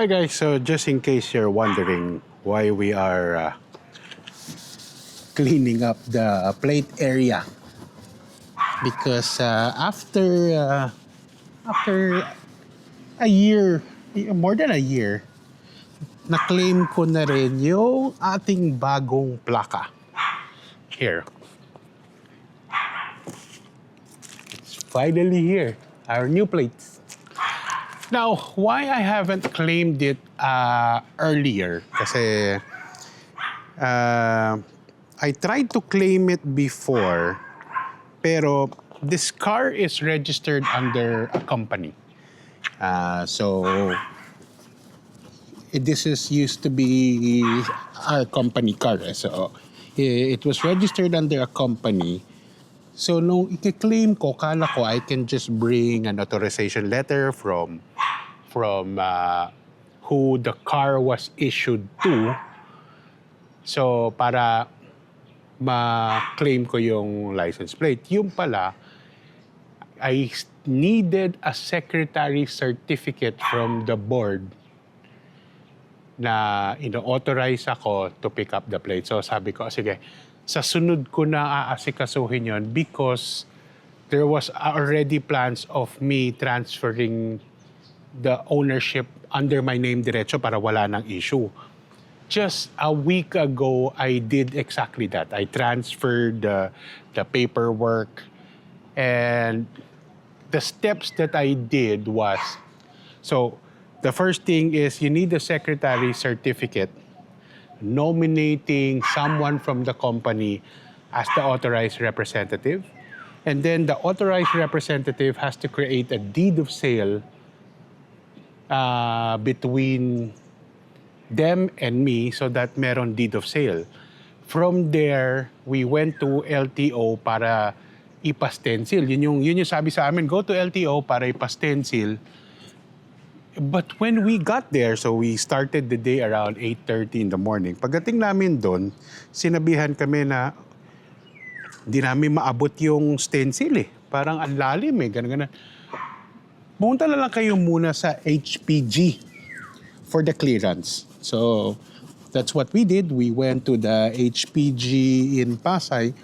Hi guys, so just in case you're wondering why we are cleaning up the plate area, because after a year, more than a year, na-claim ko na rin yung ating bagong plaka. Here. It's finally here, our new plates. Now, why I haven't claimed it earlier? Kasi I tried to claim it before, pero this car is registered under a company. So this is used to be a company car. So it was registered under a company. So nung i-claim ko, kala ko I can just bring an authorization letter from who the car was issued to. So para ma-claim ko yung license plate. Yung pala, I needed a secretary certificate from the board na ino-authorize ako to pick up the plate. So sabi ko, sige, sa sunod ko na aasikasuhin yon because there was already plans of me transferring the ownership under my name diretso para wala nang issue. Just a week ago, I did exactly that. I transferred the paperwork, and the steps that I did was, so the first thing is you need a secretary certificate nominating someone from the company as the authorized representative. And then the authorized representative has to create a deed of sale between them and me so that meron deed of sale. From there, we went to LTO para ipa-stencil. Yun yung sabi sa amin, go to LTO para ipa-stencil. But when we got there, so we started the day around 8:30 in the morning. Pagdating namin doon, sinabihan kami na hindi namin maabot yung stencil eh. Parang ang lalim eh, ganun. Pumunta na lang kayo muna sa HPG for the clearance. So that's what we did. We went to the HPG in Pasay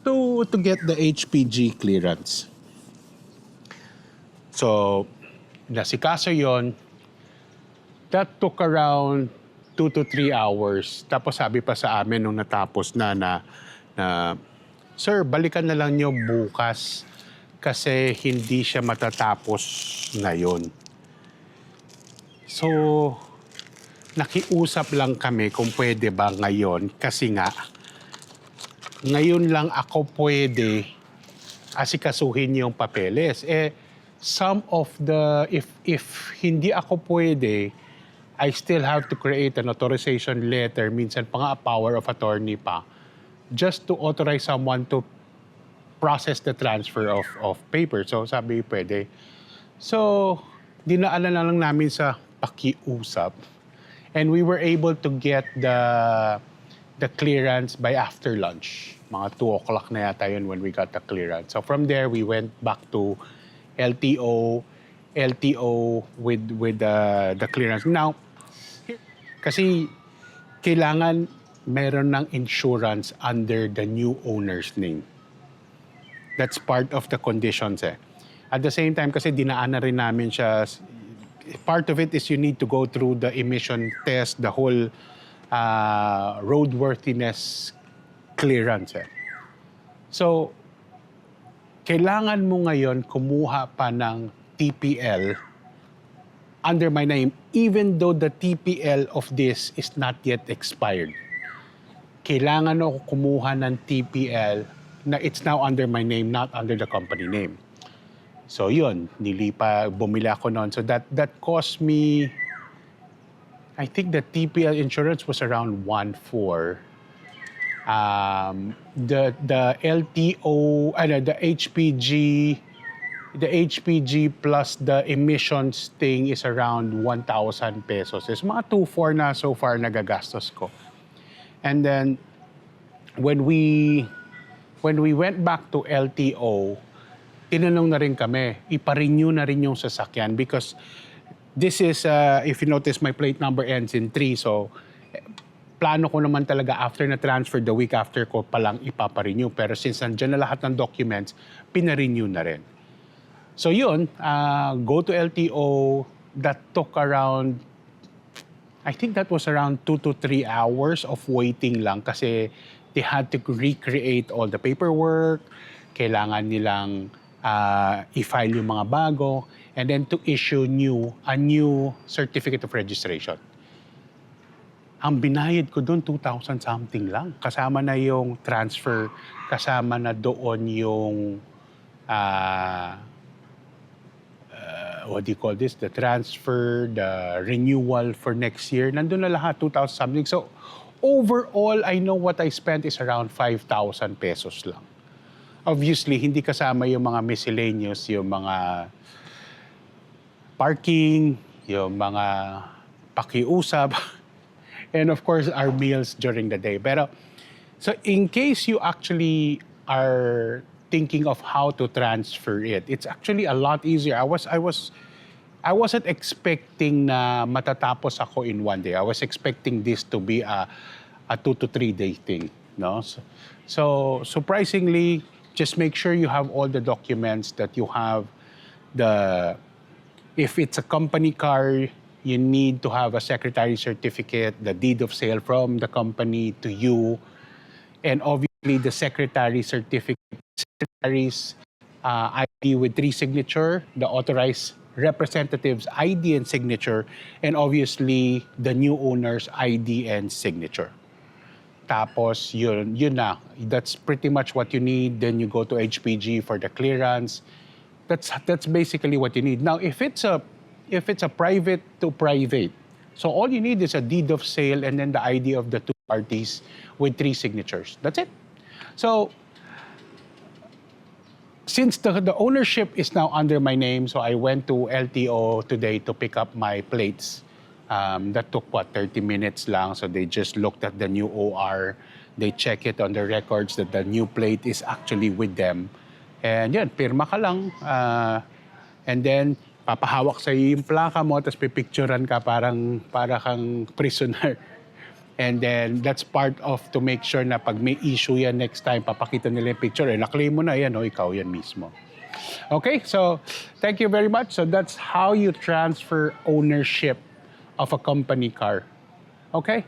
to get the HPG clearance. So nasikaso yon. That took around 2 to 3 hours. Tapos sabi pa sa amin nung natapos na Sir, balikan na lang nyo bukas kasi hindi siya matatapos ngayon. So, nakiusap lang kami kung pwede ba ngayon kasi nga, ngayon lang ako pwede asikasuhin yung papeles. Some of the, if hindi ako pwede, I still have to create an authorization letter, minsan pa nga a power of attorney pa, just to authorize someone to process the transfer of paper. So sabi, pwede. So, dinaanan na lang namin sa pakiusap. And we were able to get the clearance by after lunch. Mga 2 o'clock na yata yun when we got the clearance. So from there, we went back to LTO with the clearance. Now, kasi kailangan meron ng insurance under the new owner's name. That's part of the conditions eh. At the same time, kasi dinaanan rin namin siya, part of it is you need to go through the emission test, the whole roadworthiness clearance eh. So, kailangan mo ngayon kumuha pa ng TPL under my name, even though the TPL of this is not yet expired. Kailangan ako kumuha ng TPL na it's now under my name, not under the company name. So yun, bumili ako noon. So that cost me, I think the TPL insurance was around 1.4. The LTO, the HPG plus the emissions thing is around 1,000 pesos. It's mga 2.4 na so far nagagastos ko. And then when we went back to LTO, tinanong na rin kami, ipa-renew na rin yung sasakyan because this is, if you notice, my plate number ends in 3. So, plano ko naman talaga after na transfer, the week after ko palang ipaparenew. Pero since nandyan na lahat ng documents, pinarenew na rin. So yun, go to LTO. That took around, I think that was around 2 to 3 hours of waiting lang kasi they had to recreate all the paperwork. Kailangan nilang i-file yung mga bago and then to issue a new certificate of registration. Ang binayad ko doon, 2,000 something lang. Kasama na yung transfer, kasama na doon yung, what do you call this? The transfer, the renewal for next year. Nandun na lahat, 2,000 something. So, overall, I know what I spent is around 5,000 pesos lang. Obviously, hindi kasama yung mga miscellaneous, yung mga parking, yung mga pakiusap, and of course, our meals during the day. Pero, so in case you actually are thinking of how to transfer it, it's actually a lot easier. I wasn't expecting na matatapos ako in one day. I was expecting this to be a 2 to 3 day thing, no? So surprisingly, just make sure you have all the documents, that you have if it's a company car, you need to have a secretary certificate, the deed of sale from the company to you, and obviously the secretary's ID with 3 signature, the authorized representative's ID and signature, and obviously the new owner's ID and signature. Tapos yun na. That's pretty much what you need. Then you go to HPG for the clearance. That's basically what you need. Now, if it's a private to private, so all you need is a deed of sale and then the ID of the 2 parties with 3 signatures. That's it. So, since the ownership is now under my name, so I went to LTO today to pick up my plates. That took, 30 minutes lang. So they just looked at the new OR. They check it on the records that the new plate is actually with them. And yan, pirma ka lang. And then, papahawak sa yung plaka mo, tapos pipicturean ka para kang prisoner. And then, that's part of to make sure na pag may issue yan next time, papakita nila yung picture. Na-claim mo na yan, ikaw yan mismo. Okay, so thank you very much. So that's how you transfer ownership of a company car. Okay?